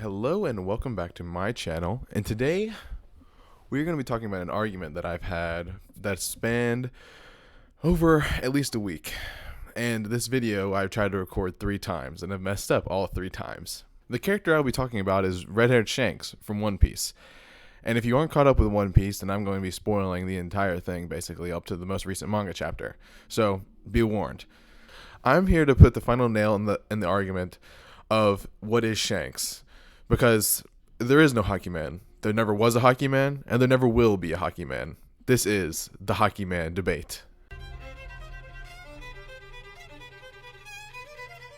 Hello and welcome back to my channel. And today we're going to be talking about an argument that I've had that spanned over at least a week. And this video I've tried to record 3 times and I've messed up all 3 times. The character I'll be talking about is red-haired Shanks from One Piece. And if you aren't caught up with One Piece, then I'm going to be spoiling the entire thing basically up to the most recent manga chapter. So be warned. I'm here to put the final nail in the argument of what is Shanks. Because there is no Haki Man. There never was a Haki Man, and there never will be a Haki Man. This is the Haki Man debate.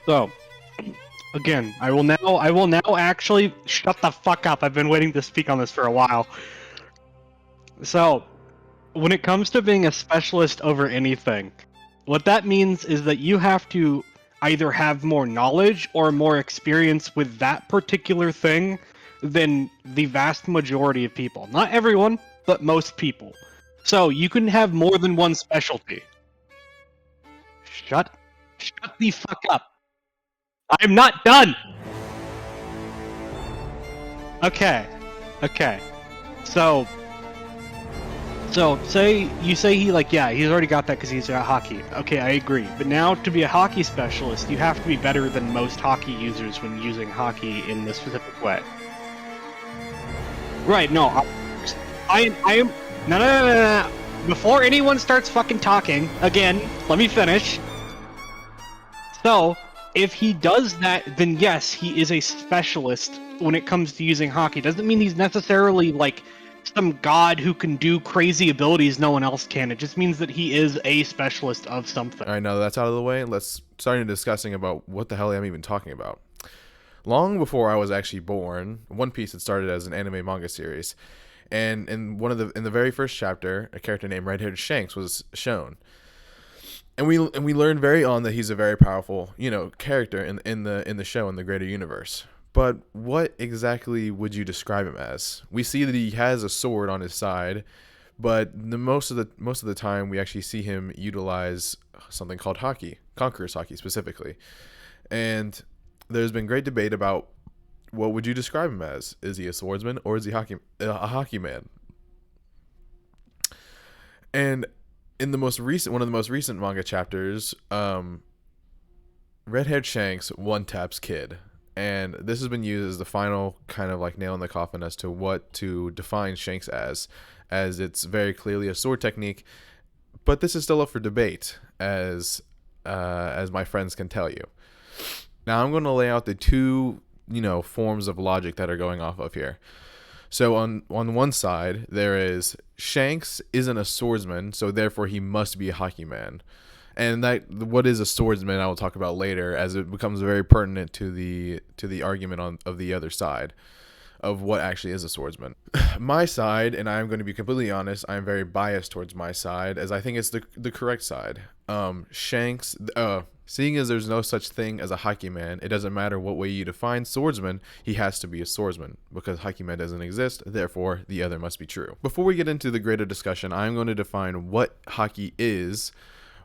So, again, I will now actually shut the fuck up. I've been waiting to speak on this for a while. So, when it comes to being a specialist over anything, what that means is that you have to either have more knowledge or more experience with that particular thing than the vast majority of people. Not everyone, but most people. So you can have more than one specialty. Shut the fuck up. I'm not done! Okay. So, say he's already got that because he's got Haki. Okay, I agree. But now, to be a Haki specialist, you have to be better than most Haki users when using Haki in this specific way. Right, no. I am... No. Before anyone starts fucking talking, again, let me finish. So, if he does that, then yes, he is a specialist when it comes to using Haki. Doesn't mean he's necessarily, like, some god who can do crazy abilities no one else can. It just means that he is a specialist of something. Alright, now that that's out of the way, let's start discussing about what the hell I'm even talking about. Long before I was actually born, One Piece had started as an anime manga series. And in the very first chapter, a character named Red-Haired Shanks was shown. And we learned very on that he's a very powerful, character in the show, in the greater universe. But what exactly would you describe him as? We see that he has a sword on his side, but most of the time we actually see him utilize something called Haki, Conqueror's Haki specifically. And there's been great debate about what would you describe him as? Is he a swordsman or is he a Haki man? And in one of the most recent manga chapters, red-haired Shanks one-taps Kid. And this has been used as the final kind of like nail in the coffin as to what to define Shanks as it's very clearly a sword technique. But this is still up for debate, as my friends can tell you. Now I'm going to lay out the two, forms of logic that are going off of here. So on one side, there is Shanks isn't a swordsman, so therefore he must be a Haki man. And what is a swordsman I will talk about later, as it becomes very pertinent to the argument of the other side of what actually is a swordsman. My side, and I'm going to be completely honest, I'm very biased towards my side, as I think it's the correct side. Shanks, seeing as there's no such thing as a Haki man, it doesn't matter what way you define swordsman, he has to be a swordsman, because Haki man doesn't exist, therefore the other must be true. Before we get into the greater discussion, I'm going to define what Haki is,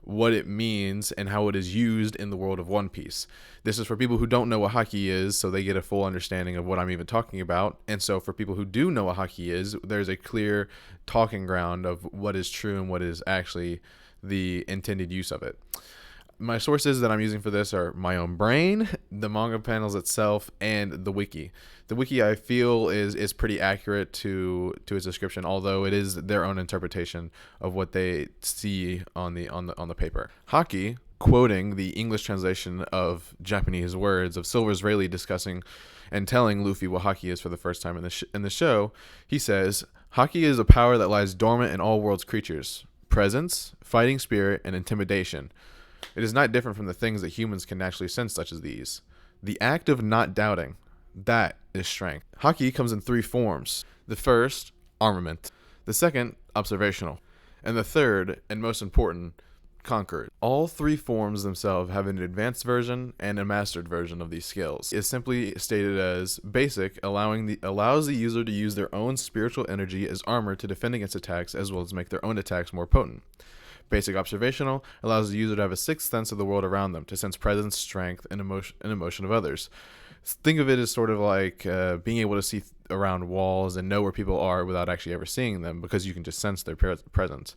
what it means, and how it is used in the world of One Piece. This is for people who don't know what Haki is, so they get a full understanding of what I'm even talking about. And so for people who do know what Haki is, there's a clear talking ground of what is true and what is actually the intended use of it. My sources that I'm using for this are my own brain, the manga panels itself, and the wiki. The wiki, I feel, is pretty accurate to its description, although it is their own interpretation of what they see on the paper. Haki, quoting the English translation of Japanese words of Silver's Rayleigh discussing and telling Luffy what Haki is for the first time in the show, he says, "Haki is a power that lies dormant in all world's creatures: presence, fighting spirit, and intimidation. It is not different from the things that humans can naturally sense, such as these. The act of not doubting, that is strength." Haki comes in 3 forms. The first, armament. The second, observational. And the third, and most important, conquered. All 3 forms themselves have an advanced version and a mastered version of these skills. It's simply stated as basic, allows the user to use their own spiritual energy as armor to defend against attacks, as well as make their own attacks more potent. Basic observational allows the user to have a sixth sense of the world around them, to sense presence, strength, and emotion of others. Think of it as sort of like being able to see around walls and know where people are without actually ever seeing them, because you can just sense their presence.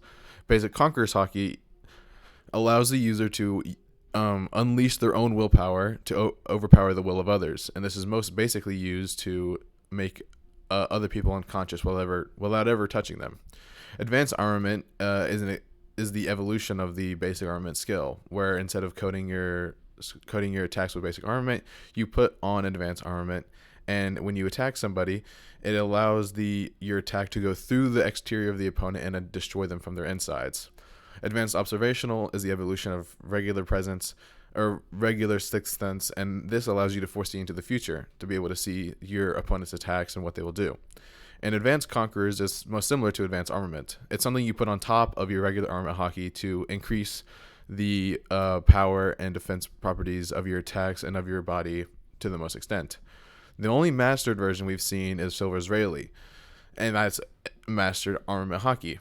Basic Conqueror's Haki allows the user to unleash their own willpower to overpower the will of others, and this is most basically used to make other people unconscious without ever touching them. Advanced Armament is the evolution of the Basic Armament skill, where instead of coating your attacks with Basic Armament, you put on Advanced Armament, and when you attack somebody, it allows your attack to go through the exterior of the opponent and destroy them from their insides. Advanced Observational is the evolution of regular presence or regular sixth sense, and this allows you to foresee into the future to be able to see your opponent's attacks and what they will do. And Advanced Conquerors is most similar to Advanced Armament. It's something you put on top of your regular armament Haki to increase the power and defense properties of your attacks and of your body to the most extent. The only mastered version we've seen is Silver's Rayleigh, and that's Mastered Armament Haki.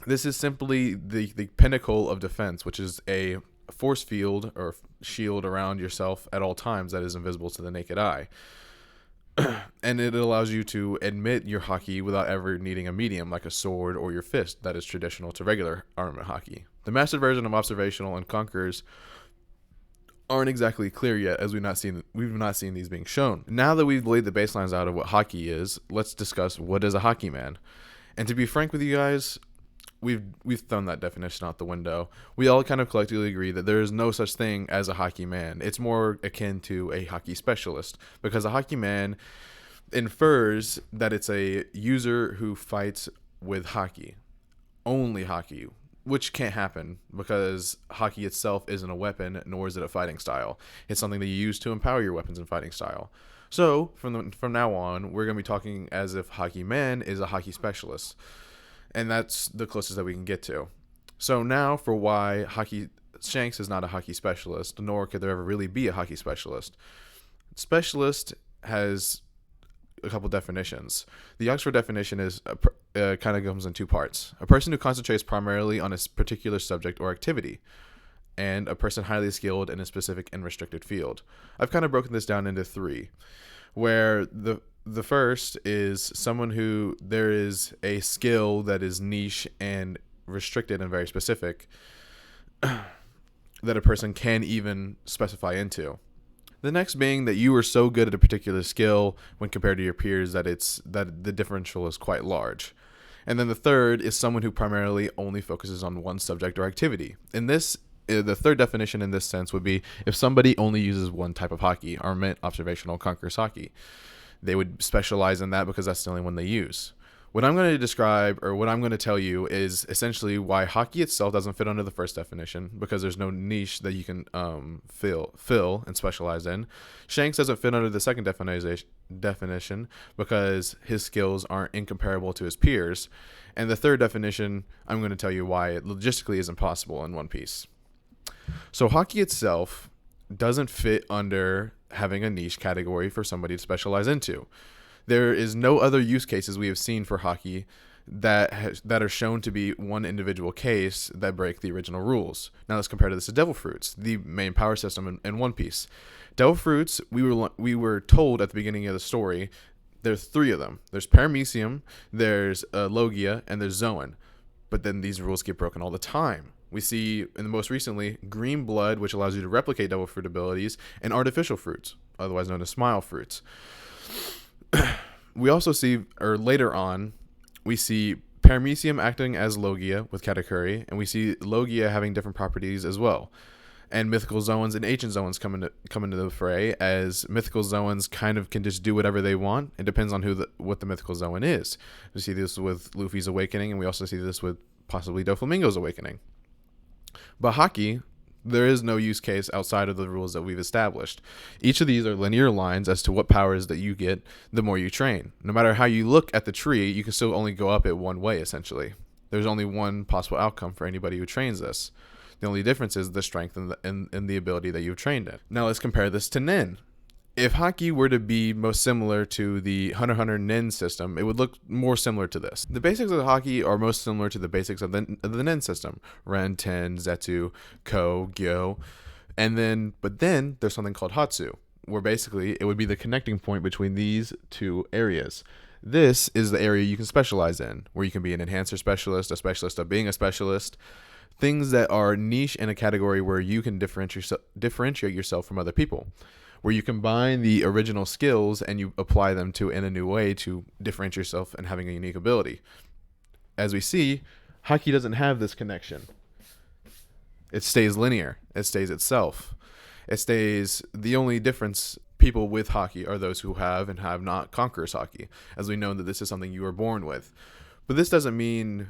This is simply the pinnacle of defense, which is a force field or shield around yourself at all times that is invisible to the naked eye. And it allows you to admit your Haki without ever needing a medium like a sword or your fist that is traditional to regular armament Haki. The mastered version of Observational and Conquerors aren't exactly clear yet, as we've not seen these being shown. Now that we've laid the baselines out of what Haki is, let's discuss what is a Haki man. And to be frank with you guys, we've thrown that definition out the window. We all kind of collectively agree that there is no such thing as a Haki man. It's more akin to a Haki specialist, because a Haki man infers that it's a user who fights with Haki, only Haki, which can't happen because Haki itself isn't a weapon, nor is it a fighting style. It's something that you use to empower your weapons and fighting style. So from now on, we're going to be talking as if Haki man is a Haki specialist. And that's the closest that we can get to. So now for why Shanks is not a Haki specialist, nor could there ever really be a Haki specialist. Specialist has a couple definitions. The Oxford definition is kind of comes in two parts. A person who concentrates primarily on a particular subject or activity, and a person highly skilled in a specific and restricted field. I've kind of broken this down into three, where the first is someone who there is a skill that is niche and restricted and very specific that a person can even specify into. The next being that you are so good at a particular skill when compared to your peers that the differential is quite large. And then the third is someone who primarily only focuses on one subject or activity. The third definition in this sense would be if somebody only uses one type of Haki, Armament, Observational, Conqueror's Haki. They would specialize in that because that's the only one they use. What I'm going to describe, or what I'm going to tell you, is essentially why Haki itself doesn't fit under the first definition, because there's no niche that you can fill and specialize in. Shanks doesn't fit under the second definition because his skills aren't incomparable to his peers. And the third definition, I'm going to tell you why it logistically is impossible in one piece. So Haki itself doesn't fit under having a niche category for somebody to specialize into. There is no other use cases we have seen for Haki that are shown to be one individual case that break the original rules. Now let's compare this to Devil Fruits, the main power system in One Piece. Devil Fruits, we were told at the beginning of the story, there's three of them. There's Paramecium, there's Logia, and there's Zoan. But then these rules get broken all the time. We see, in the most recently, Green Blood, which allows you to replicate Devil Fruit abilities, and Artificial Fruits, otherwise known as Smile Fruits. We also see, or later on, we see Paramecium acting as Logia with Katakuri, and we see Logia having different properties as well. And Mythical Zoans and Ancient Zoans come into the fray, as Mythical Zoans kind of can just do whatever they want. It depends on what the Mythical Zoan is. We see this with Luffy's Awakening, and we also see this with possibly Doflamingo's Awakening. But Haki, there is no use case outside of the rules that we've established. Each of these are linear lines as to what powers that you get the more you train. No matter how you look at the tree, you can still only go up it one way, essentially. There's only one possible outcome for anybody who trains this. The only difference is the strength and the ability that you've trained in. Now let's compare this to Nin. If Haki were to be most similar to the Hunter x Hunter Nin system, it would look more similar to this. The basics of the Haki are most similar to the basics of the Nin system. Ren, Ten, Zetsu, Ko, Gyo. But then there's something called Hotsu, where basically it would be the connecting point between these two areas. This is the area you can specialize in, where you can be an enhancer specialist, a specialist of being a specialist, things that are niche in a category where you can differentiate yourself from other people, where you combine the original skills and you apply them to in a new way to differentiate yourself and having a unique ability. As we see, Haki doesn't have this connection. It stays linear. It stays itself. It stays. The only difference people with Haki are those who have and have not Conqueror's Haki, as we know that this is something you are born with. But this doesn't mean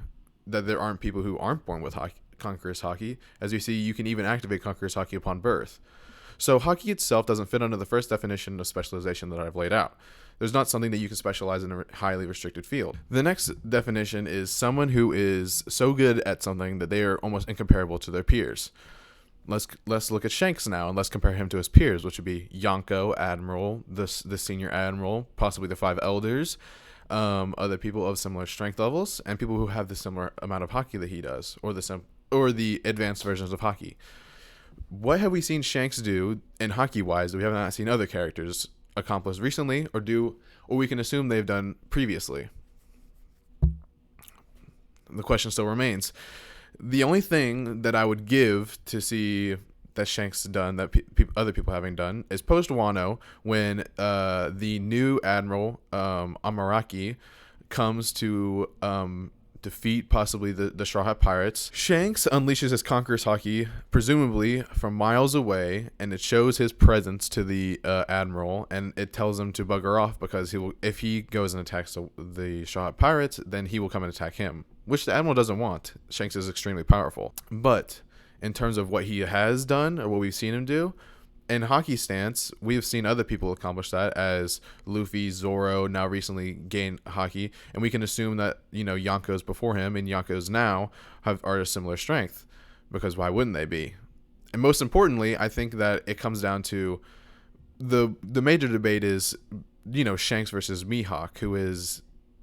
that there aren't people who aren't born with Conqueror's Haki. As you see, you can even activate Conqueror's Haki upon birth. So Haki itself doesn't fit under the first definition of specialization that I've laid out. There's not something that you can specialize in a highly restricted field. The next definition is someone who is so good at something that they are almost incomparable to their peers. Let's look at Shanks now, and let's compare him to his peers, which would be Yonko, Admiral, the Senior Admiral, possibly the 5 Elders, other people of similar strength levels, and people who have the similar amount of Haki that he does, or the advanced versions of Haki. What have we seen Shanks do in Haki-wise that we have not seen other characters accomplish recently, or we can assume they've done previously? The question still remains. The only thing that I would give to see that Shanks done that other people having done is post Wano, when the new Admiral Amaraki comes to defeat possibly the Straw Hat Pirates. Shanks unleashes his Conqueror's Haki, presumably from miles away, and it shows his presence to the Admiral, and it tells him to bugger off, because if he goes and attacks the Straw Hat Pirates, then he will come and attack him, which the Admiral doesn't want. Shanks is extremely powerful. But in terms of what he has done, or what we've seen him do, in Haki stance, we have seen other people accomplish that, as Luffy, Zoro now recently gained Haki, and we can assume that, Yonko's before him and Yonko's now are a similar strength, because why wouldn't they be? And most importantly, I think that it comes down to the major debate is, Shanks versus Mihawk, who is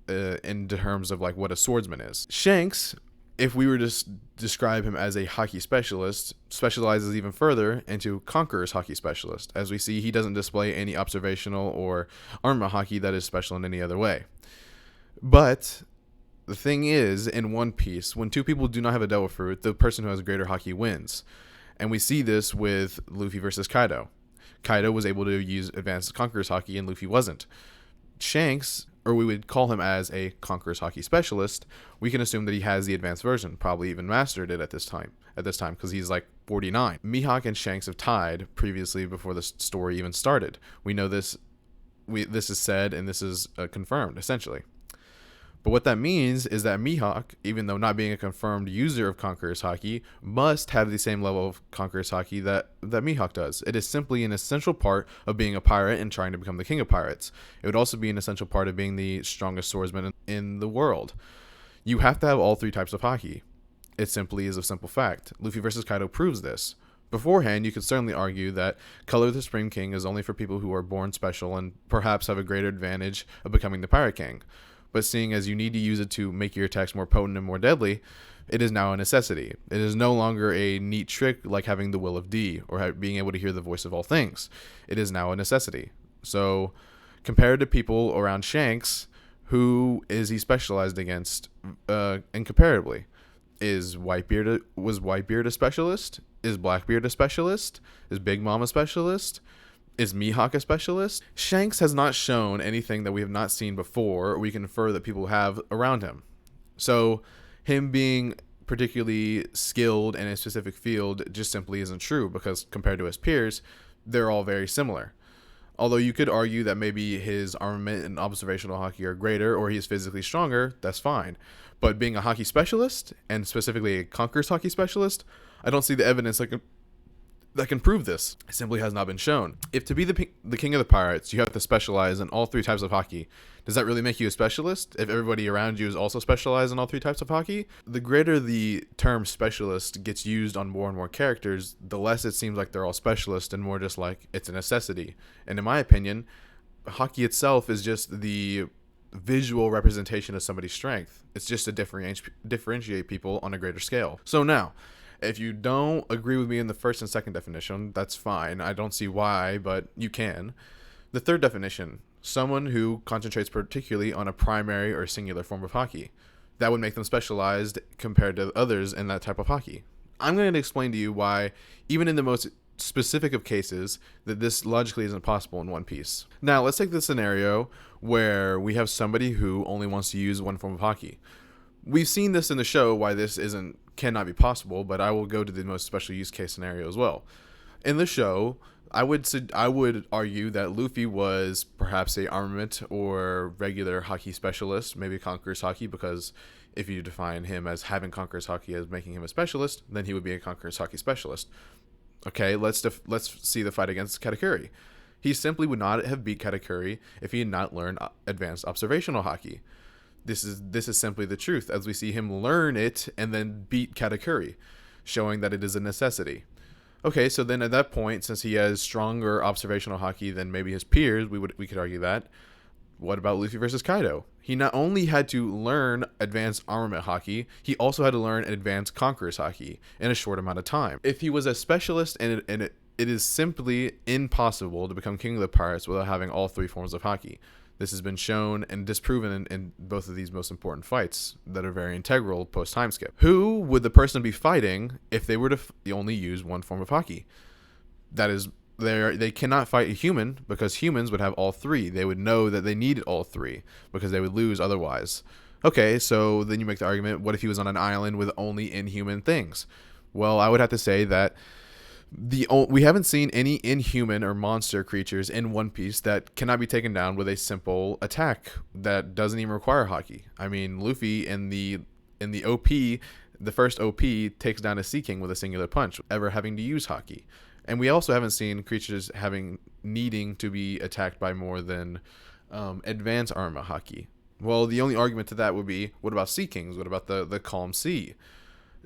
in terms of like what a swordsman is. Shanks, if we were to describe him as a Haki specialist, specializes even further into Conqueror's Haki specialist. As we see, he doesn't display any observational or armor Haki that is special in any other way. But the thing is, in One Piece, when two people do not have a devil fruit, the person who has greater Haki wins. And we see this with Luffy versus Kaido. Kaido was able to use advanced Conqueror's Haki and Luffy wasn't. Shanks, or we would call him as a Conqueror's Haki specialist, we can assume that he has the advanced version, probably even mastered it at this time, because he's like 49. Mihawk and Shanks have tied previously before the story even started. We know this. This is said, and this is confirmed, essentially. But what that means is that Mihawk, even though not being a confirmed user of Conqueror's Haki, must have the same level of Conqueror's Haki that Mihawk does. It is simply an essential part of being a pirate and trying to become the king of pirates. It would also be an essential part of being the strongest swordsman in the world. You have to have all 3 types of Haki. It simply is a simple fact. Luffy versus Kaido proves this. Beforehand, you could certainly argue that Color of the Supreme King is only for people who are born special and perhaps have a greater advantage of becoming the Pirate King. But seeing as you need to use it to make your attacks more potent and more deadly, it is now a necessity. It is no longer a neat trick like having the Will of D or being able to hear the voice of all things. It is now a necessity. So, compared to people around Shanks, who is he specialized against incomparably? Was Whitebeard a specialist? Is Blackbeard a specialist? Is Big Mom a specialist? Is Mihawk a specialist? Shanks has not shown anything that we have not seen before, or we can infer that people have around him. So, him being particularly skilled in a specific field just simply isn't true, because compared to his peers, they're all very similar. Although you could argue that maybe his armament and observational Haki are greater, or he's physically stronger, that's fine. But being a Haki specialist, and specifically a Conqueror's Haki specialist, I don't see the evidence that can prove this. It simply has not been shown. If to be the king of the pirates, you have to specialize in all 3 types of Haki, does that really make you a specialist? If everybody around you is also specialized in all 3 types of Haki? The greater the term specialist gets used on more and more characters, the less it seems like they're all specialists and more just like it's a necessity. And in my opinion, Haki itself is just the visual representation of somebody's strength. It's just to differentiate people on a greater scale. So now, If you don't agree with me in the first and second definition, that's fine. I don't see why, but you can. The third definition, someone who concentrates particularly on a primary or singular form of Haki. That would make them specialized compared to others in that type of Haki. I'm going to explain to you why, even in the most specific of cases, that this logically isn't possible in One Piece. Now, let's take the scenario where we have somebody who only wants to use one form of Haki. We've seen this in the show, why this cannot be possible, but I will go to the most special use case scenario as well. In the show, I would argue that Luffy was perhaps a armament or regular Haki specialist, maybe Conqueror's Haki, because if you define him as having Conqueror's Haki as making him a specialist, then he would be a Conqueror's Haki specialist. Okay, let's see the fight against Katakuri. He simply would not have beat Katakuri if he had not learned advanced observational Haki. This is simply the truth, as we see him learn it and then beat Katakuri, showing that it is a necessity. Okay, so then at that point, since he has stronger observational Haki than maybe his peers, we could argue that. What about Luffy versus Kaido? He not only had to learn advanced armament Haki, he also had to learn advanced Conqueror's Haki in a short amount of time. If he was a specialist, and it is simply impossible to become King of the Pirates without having all three forms of Haki. This has been shown and disproven in both of these most important fights that are very integral post-time skip. Who would the person be fighting if they were to only use one form of Haki? That is, they cannot fight a human, because humans would have all three. They would know that they needed all three because they would lose otherwise. Okay, so then you make the argument, what if he was on an island with only inhuman things? Well, I would have to say that we haven't seen any inhuman or monster creatures in One Piece that cannot be taken down with a simple attack that doesn't even require Haki. I mean, Luffy in the OP, the first OP takes down a Sea King with a singular punch, ever having to use Haki. And we also haven't seen creatures needing to be attacked by more than advanced armor Haki. Well, the only argument to that would be, what about Sea Kings? What about the calm sea?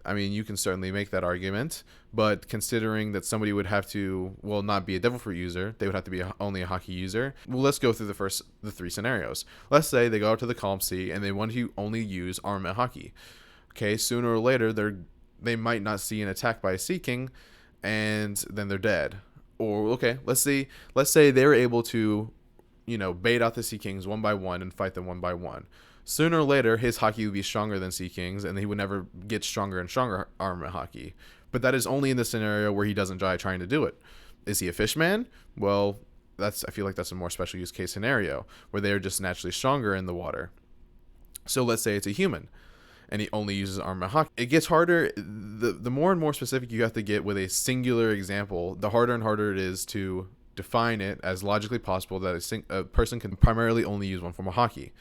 I mean, you can certainly make that argument, but considering that somebody would have to, well, not be a Devil Fruit user, they would have to be only a Haki user. Well, let's go through the three scenarios. Let's say they go out to the Calm Sea and they want to only use armament Haki. Okay, sooner or later, they might not see an attack by a Sea King, and then they're dead. Or, okay, let's say they were able to, bait out the Sea Kings one by one and fight them one by one. Sooner or later, his Haki would be stronger than Sea King's, and he would never get stronger and stronger armament Haki. But that is only in the scenario where he doesn't die trying to do it. Is he a fishman? Well, I feel like that's a more special use case scenario, where they are just naturally stronger in the water. So let's say it's a human, and he only uses armament Haki. It gets harder. The more and more specific you have to get with a singular example, the harder and harder it is to define it as logically possible that a person can primarily only use one form of Haki,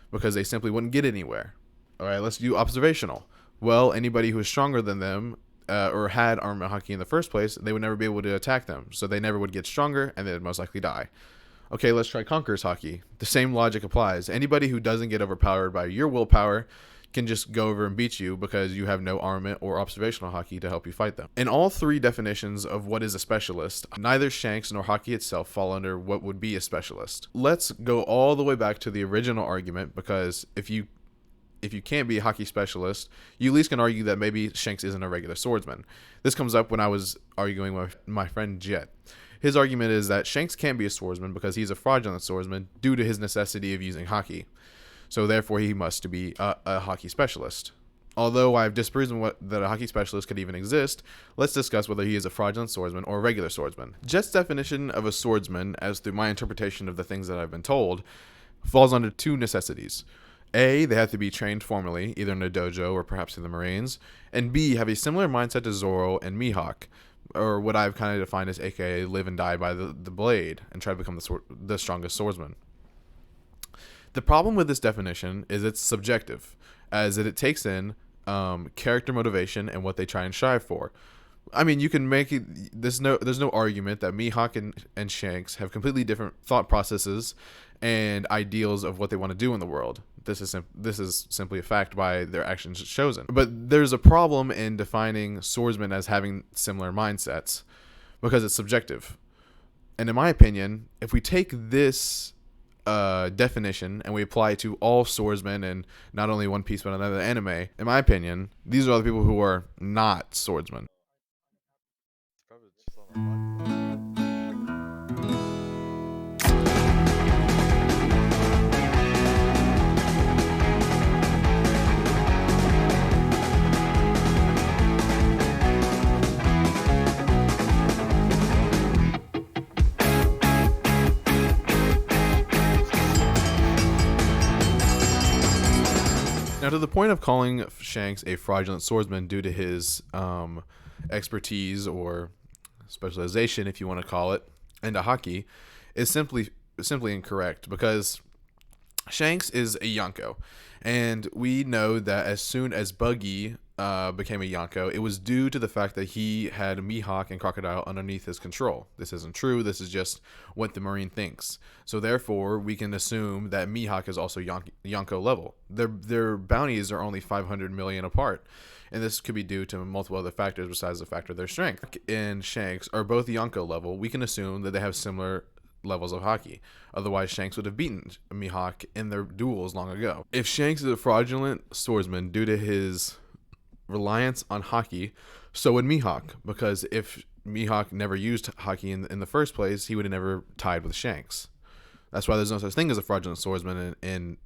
because they simply wouldn't get anywhere. All right, let's do observational. Well, anybody who is stronger than them or had armament Haki in the first place, they would never be able to attack them, so they never would get stronger, and they'd most likely die. Okay, let's try Conqueror's Haki. The same logic applies. Anybody who doesn't get overpowered by your willpower can just go over and beat you because you have no armament or observational Haki to help you fight them. In all three definitions of what is a specialist, neither Shanks nor Haki itself fall under what would be a specialist. Let's go all the way back to the original argument, because if you can't be a Haki specialist, you at least can argue that maybe Shanks isn't a regular swordsman. This comes up when I was arguing with my friend Jet. His argument is that Shanks can't be a swordsman because he's a fraudulent swordsman due to his necessity of using Haki. So therefore, he must be a Haki specialist. Although I've disproven that a Haki specialist could even exist, let's discuss whether he is a fraudulent swordsman or a regular swordsman. Jet's definition of a swordsman, as through my interpretation of the things that I've been told, falls under two necessities. A, they have to be trained formally, either in a dojo or perhaps in the Marines. And B, have a similar mindset to Zoro and Mihawk, or what I've kind of defined as AKA live and die by the blade and try to become the strongest swordsman. The problem with this definition is it's subjective, as it takes in character motivation and what they try and strive for. I mean, you can make it. There's no argument that Mihawk and Shanks have completely different thought processes and ideals of what they want to do in the world. This is simply a fact by their actions chosen. But there's a problem in defining swordsmen as having similar mindsets, because it's subjective. And in my opinion, if we take this definition and we apply it to all swordsmen and not only One Piece but another anime, in my opinion, these are all the people who are not swordsmen. Now, to the point of calling Shanks a fraudulent swordsman due to his expertise or specialization, if you want to call it, into Haki, is simply incorrect, because Shanks is a Yonko, and we know that as soon as Buggy became a Yonko, it was due to the fact that he had Mihawk and Crocodile underneath his control. This isn't true. This is just what the Marine thinks. So therefore, we can assume that Mihawk is also Yonko level. Their bounties are only 500 million apart, and this could be due to multiple other factors besides the factor of their strength. And Shanks are both Yonko level. We can assume that they have similar levels of Haki. Otherwise, Shanks would have beaten Mihawk in their duels long ago. If Shanks is a fraudulent swordsman due to his reliance on Haki, so would Mihawk, because if Mihawk never used Haki in the first place, he would have never tied with Shanks. That's why there's no such thing as a fraudulent swordsman in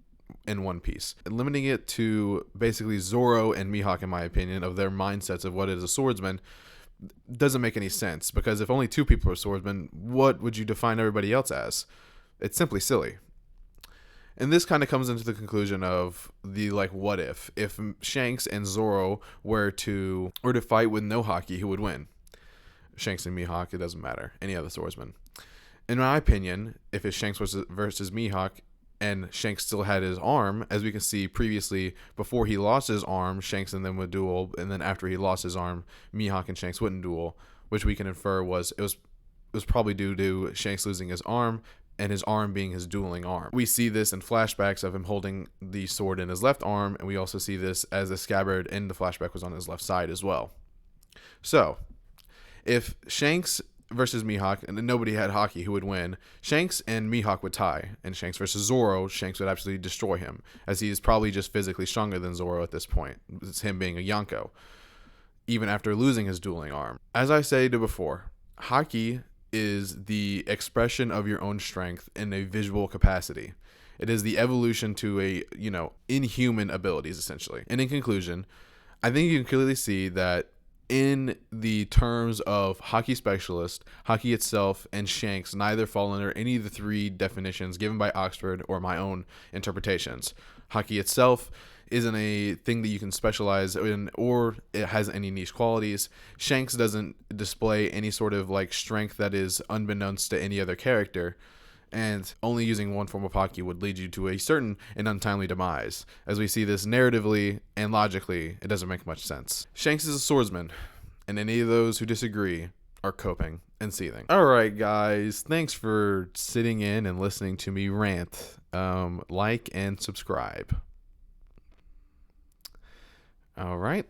One Piece. And limiting it to basically Zoro and Mihawk, in my opinion, of their mindsets of what is a swordsman, doesn't make any sense, because if only two people are swordsmen, what would you define everybody else as? It's simply silly. And this kind of comes into the conclusion of the, like, what if Shanks and Zoro were to fight with no Haki, who would win? Shanks and Mihawk, it doesn't matter. Any other swordsman. In my opinion, if it's Shanks versus Mihawk, and Shanks still had his arm, as we can see previously, before he lost his arm, Shanks and them would duel, and then after he lost his arm, Mihawk and Shanks wouldn't duel, which we can infer was probably due to Shanks losing his arm, and his arm being his dueling arm. We see this in flashbacks of him holding the sword in his left arm, and we also see this as the scabbard in the flashback was on his left side as well. So, if Shanks versus Mihawk, and then nobody had Haki, who would win? Shanks and Mihawk would tie, and Shanks versus Zoro, Shanks would absolutely destroy him, as he is probably just physically stronger than Zoro at this point. It's him being a Yonko, even after losing his dueling arm. As I said before, Haki is the expression of your own strength in a visual capacity. It is the evolution to a, inhuman abilities, essentially. And in conclusion, I think you can clearly see that in the terms of Haki specialist, Haki itself and Shanks neither fall under any of the three definitions given by Oxford or my own interpretations. Haki itself isn't a thing that you can specialize in, or it has any niche qualities. Shanks doesn't display any sort of like strength that is unbeknownst to any other character, and only using one form of Haki would lead you to a certain and untimely demise. As we see this narratively and logically, it doesn't make much sense. Shanks is a swordsman, and any of those who disagree are coping and seething. Alright guys, thanks for sitting in and listening to me rant. Like and subscribe. All right.